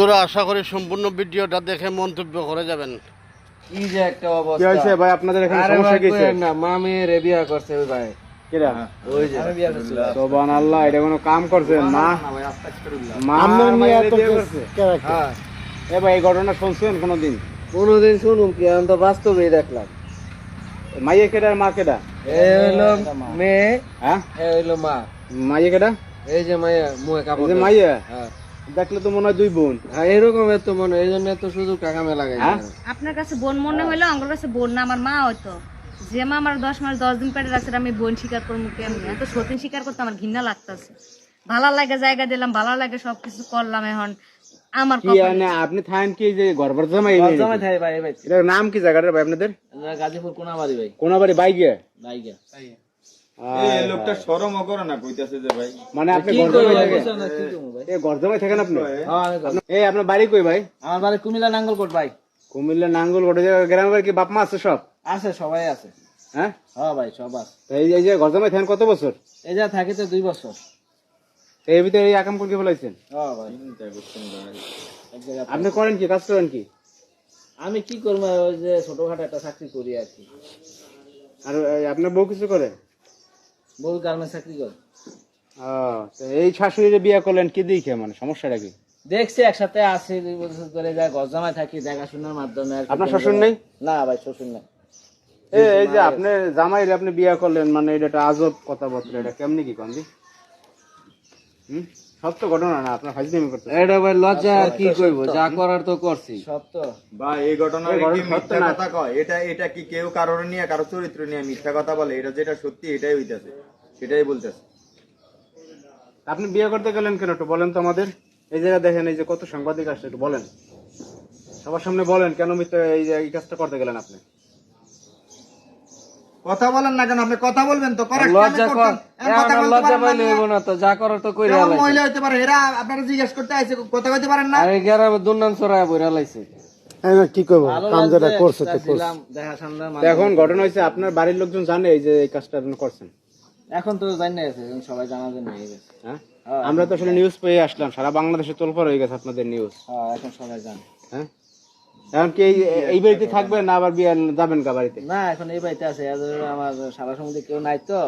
বন্ধুরা আশা করি সম্পূর্ণ ভিডিওটা দেখে মন্তব্য করে যাবেন। কি যে একটা অবস্থা। কি হইছে ভাই আপনাদের এখানে আরে সমস্যা ভাই কি হইছে? কইেন না, মামি রে বিয়া করছে ওই ভাই। কিরা? ওই যে আমি বিয়া করছি। সুবহানাল্লাহ, এটা কোনো কাম করছেন না? ভাই আস্তাগফিরুল্লাহ। মা আপনার মেয়ে মায়ের এত বিয়ে করছে? হ্যাঁ, এ ভাই এই ঘটনা শুনছেন কোনোদিন? কোনদিন শুনুম কি, আমি তো বাস্তবেই দেখলাম। মাইয়ে কেডা আর মা কেডা? এ হইলো মেয়ে, হ্যাঁ, এ হইলো মা। মাইয়ে কেডা? এই যে মাইয়া মুয়ে এই কাপড় যে দেয়। মাইয়া হ্যাঁ, দেখলে তো মনে হয় দুই বোন। হ্যাঁ এরকম এত মনে, এই জন্য এত সুযোগ টাকা মে লাগাই। হ্যাঁ? আপনার কাছে বোন মনে হইলো, আমার কাছে বোন না, আমার মা হয়তো। যে মা আমার 10 মাস 10 দিন পেটে রাখছে, আমি বোন স্বীকার করবো কেমনি? এত সতীন স্বীকার করতে আমার ঘৃণা লাগতেছে। ভালো লাগে জায়গা দিলাম, ভালো লাগে সবকিছু করলাম, এখন আমার কি কপালে- মানে আপনি থাকেন কি যে গর্ভর জামাই? জামাই থাই ভাই ভাই। এটার নাম কি জায়গাটার ভাই আপনাদের? গাজীপুর কোনাবাড়ি ভাই। কোন বাড়ি বাইকে? লাইগা। এই লোকটা শরমও করে না কইতাছে যে ভাই মানে আপনি কি গর্জমাই কইবো থাকেন? বুঝছো না, কি কইবো ভাই? এ গর্জমাই থাকেন আপনি? হ্যাঁ আমি কই। এই আপনার বাড়ি কই ভাই? আমার বাড়ি কুমিল্লা নাঙ্গলকোট ভাই। কুমিল্লা নাঙ্গলকোটে গ্রামের বাড়ি কি বাপ মা আছে সব? আছে, সবাই আছে। হ্যাঁ, হ্যাঁ ভাই সব আছে। তো এই যে গর্জমাই থাকেন কত বছর? এই যা থাকি তো 2 বছর। তো এই ভিতরে এই আকাম করে ফেলাইছেন? হ্যাঁ ভাই। এক জায়গায় আপনি করেন কি, কাজ করেন কি? আমি কি করবো, ওই যে ছোটখাটো একটা চাকরি করি আর কি। আর আপনার বউ কিছু করে? বউ গার্মেন্টস চাকরি করে। তো এই শাশুড়িরে বিয়ে করলেন কি দেখে, মানে সমস্যাটা কি? দেখছি একসাথে আছি 2 বছর ধরে, যা গজামায় থাকি দেখাশোনার মাধ্যমে আর কি। আপনার শ্বশুর নেই? না ভাই, শ্বশুর নাই। এই যে আপনি জামাইরে আপনি বিয়ে করলেন, মানে এটা একটা আজব কথাবার্তা, এটা কেমনি কি কন্দি? সত্য ঘটনা না, আপনার ফাইজলামি করতে? এটা ভাই লজ্জা, আর কি কইবো, যা করার তো করছি। সব তো ভাই এই ঘটনার এই কি ঘটনা সত্য মিথ্যা না। কথা কয়? এটা কি কেউ কারোর নিয়ে, কারো চরিত্র নিয়ে মিথ্যা কথা বলে? এটা যেটা সত্যি এটাই হইতাছে, সেটাই বলতেছে। আপনি বিয়ে করতে গেলেন কেন একটু বলেন তো আমাদের। এই জায়গা দেখেন, এই যে কত সাংবাদিক আসছে, একটু বলেন, সবার সামনে বলেন কেন মিথ্যা এই যে এই কাজটা করতে গেলেন আপনি? কথা বলেন না কেন? আপনি কথা বলবেন তো, করার লজ্জা কর, এখন লজ্জা পাইলে হইব না তো, যা করার তো কইরা লাইছে। মহিলা হইতে পারে, এরা আপনারা জিজ্ঞেস করতে আইছে, কথা কইতে পারেন না? আরে গ্রামে দুর্নাম ছড়ায় বইরা লাইছে। কি করবো, ভালো কাম যেটা লাগছে, করছে তো দিলাম, দেখাশোনার তো মাধ্যমে। এখন ঘটনা হয়েছে, আপনার বাড়ির লোকজন জানে এই যে এই কাজটা আপনি করছেন? এখন তো জানি না, এখন সবাই জানা জানি হয়ে গেছে। হ্যাঁ, হ্যাঁ। আমরা তো আসলে নিউজ পেয়ে আসলাম, সারা বাংলাদেশে তোলপাড় হয়ে গেছে আপনাদের নিউজ। হ্যাঁ, এখন সবাই জানে। হ্যাঁ, এখন কি এই বাড়িতে থাকবেন না আবার বিয়ে যাবেন কা বাড়িতে? না, এখন এই বাড়িতে আছে, আমার সারা সমিতি কেউ নাই তো,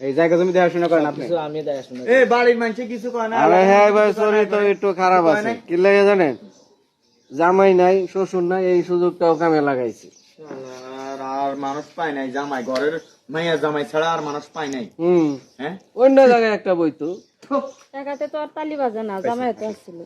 এই জায়গা জমি দেখাশোনা করেন আপনি? কিছু আমি দেখাশোনা। এই বাড়ির মানুষ কিছু কয় না? আরে হ্যাঁ ভাই, শরীর তো একটু খারাপ আছে। কি লাগে জানেন, জামাই নাই, শ্বশুর নাই, এই সুযোগটাও কামে লাগাইছি। আর মানুষ পায় নাই, জামাই ঘরের মাইয়া জামাই ছাড়া আর মানুষ পায় নাই। হুম, হ্যাঁ, অন্য জায়গায় একটা বইতো। টাকাতে তো আর তালি বাজে না, জামাই তো আসছিল।